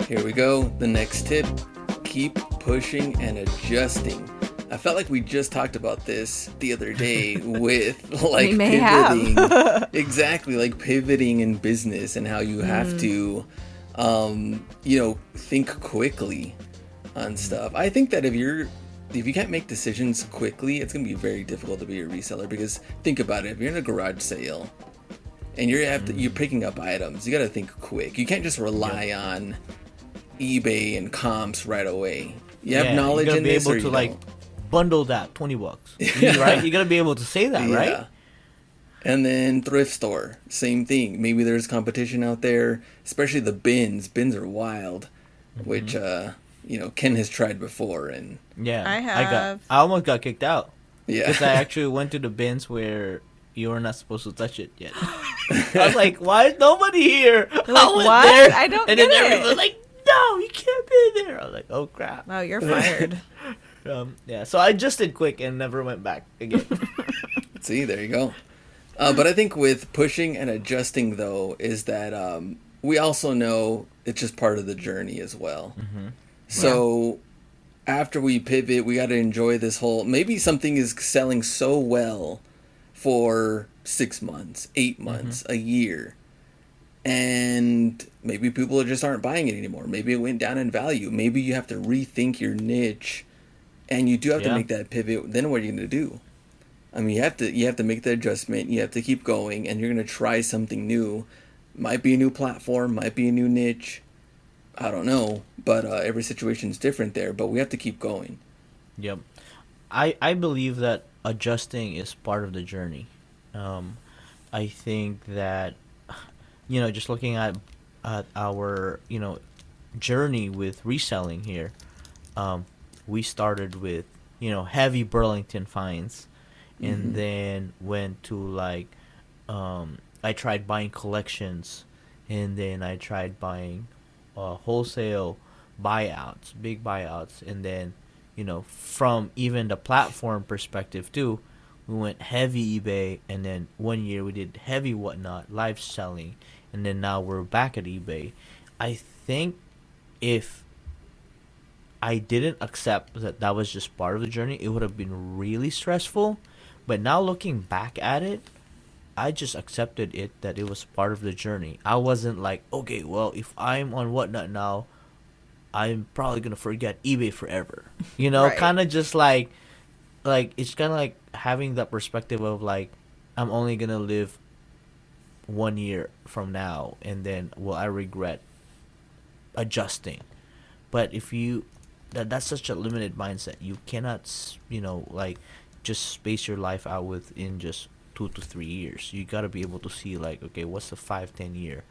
Here we go. The next tip. Keep pushing and adjusting. I felt like we just talked about this the other day with like pivoting. Exactly, like pivoting in business and how you have to, think quickly on stuff. I think that if you can't make decisions quickly, it's going to be very difficult to be a reseller because think about it. If you're in a garage sale and you're picking up items, you got to think quick. You can't just rely on eBay and comps right away. You have knowledge in this, or you don't. Like bundle that $20, right? You got to be able to say that, right? And then thrift store, same thing. Maybe there's competition out there, especially the bins. Bins are wild, which Ken has tried before, and I have. I almost got kicked out. Yeah, because I actually went to the bins where you were not supposed to touch it yet. I was like, "Why is nobody here?" Like, what? There, I don't get it. And then everyone was like, "No, you can't be there." I was like, "Oh crap!" Oh, you're fired. So I just did quick and never went back again. See, there you go. But I think with pushing and adjusting, though, is that we also know it's just part of the journey as well. Mm-hmm. So after we pivot, we got to enjoy this whole... Maybe something is selling so well for 6 months, 8 months, a year. And maybe people just aren't buying it anymore. Maybe it went down in value. Maybe you have to rethink your niche. And you do have to make that pivot. Then what are you going to do? I mean, you have to make the adjustment. You have to keep going, and you're going to try something new. Might be a new platform, might be a new niche. I don't know, but every situation is different there. But we have to keep going. Yep, I believe that adjusting is part of the journey. I think that just looking at our journey with reselling here, we started with heavy Burlington finds. And then went to I tried buying collections, and then I tried buying wholesale buyouts, big buyouts, and then from even the platform perspective too, we went heavy eBay, and then 1 year we did heavy whatnot live selling, and then now we're back at eBay. I think if I didn't accept that was just part of the journey, it would have been really stressful. But now looking back at it, I just accepted it that it was part of the journey. I wasn't like, okay, well, if I'm on whatnot now, I'm probably going to forget eBay forever. Right. Kind of just like it's kind of like having that perspective of like, I'm only going to live 1 year from now, and then will I regret adjusting? But if that's such a limited mindset. You cannot, just space your life out within just 2 to 3 years. You got to be able to see okay, what's the 5-10 year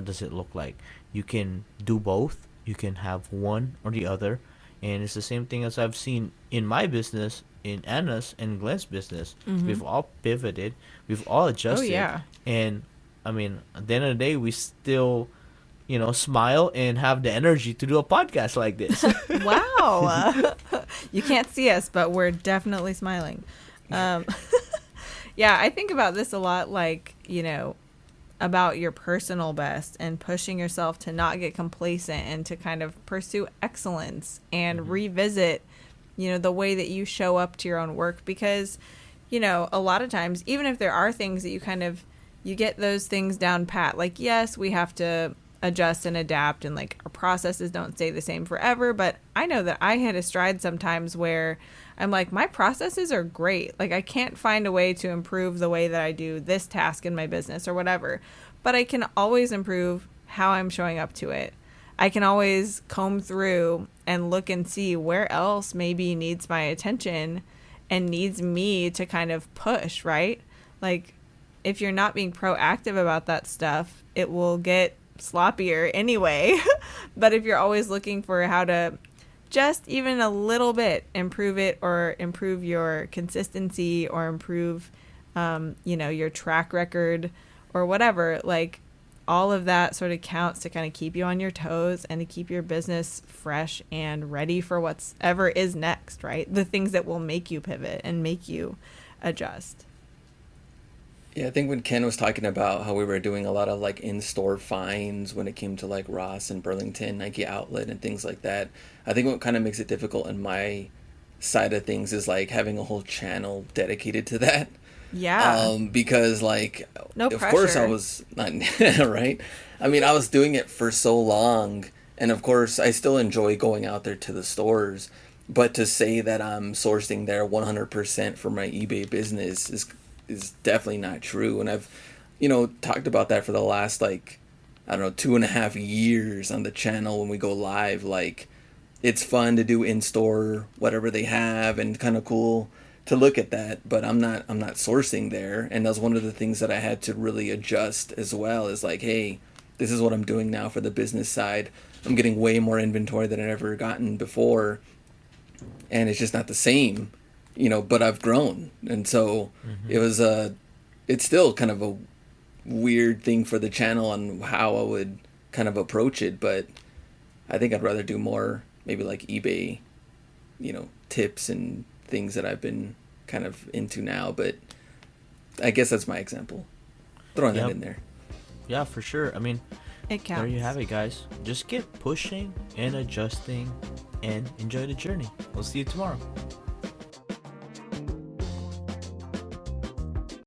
does it look like? You can do both. You can have one or the other, and it's the same thing as I've seen in my business, in Anna's and Glenn's business. We've all pivoted, we've all adjusted. And I mean, at the end of the day, we still smile and have the energy to do a podcast like this. Wow. You can't see us, but we're definitely smiling. I think about this a lot, about your personal best and pushing yourself to not get complacent and to kind of pursue excellence and revisit, the way that you show up to your own work. Because, a lot of times, even if there are things that you get those things down pat, yes, we have to adjust and adapt, and our processes don't stay the same forever. But I know that I hit a stride sometimes where I'm like, my processes are great. I can't find a way to improve the way that I do this task in my business or whatever, but I can always improve how I'm showing up to it. I can always comb through and look and see where else maybe needs my attention and needs me to kind of push, right? If you're not being proactive about that stuff, it will get sloppier anyway. But if you're always looking for how to just even a little bit improve it, or improve your consistency, or improve your track record or whatever, all of that sort of counts to kind of keep you on your toes and to keep your business fresh and ready for whatever is next, right? The things that will make you pivot and make you adjust. Yeah, I think when Ken was talking about how we were doing a lot of like in-store finds when it came to like Ross and Burlington, Nike Outlet and things like that, I think what kind of makes it difficult in my side of things is like having a whole channel dedicated to that. Yeah. Because like, No of course I pressure. was not right. I mean, I was doing it for so long, and of course I still enjoy going out there to the stores. But to say that I'm sourcing there 100% for my eBay business is definitely not true. And I've, talked about that for the last like, I don't know, 2.5 years on the channel when we go live. Like, it's fun to do in store whatever they have and kind of cool to look at that, but I'm not sourcing there. And that's one of the things that I had to really adjust as well, is like, hey, this is what I'm doing now for the business side. I'm getting way more inventory than I've ever gotten before, and it's just not the same, but I've grown. And so it was it's still kind of a weird thing for the channel on how I would kind of approach it, but I think I'd rather do more maybe like eBay, tips and things that I've been kind of into now. But I guess that's my example. Throwing that Yep. in there. Yeah, for sure. I mean, It counts. there you have it, guys. Just keep pushing and adjusting and enjoy the journey. We'll see you tomorrow.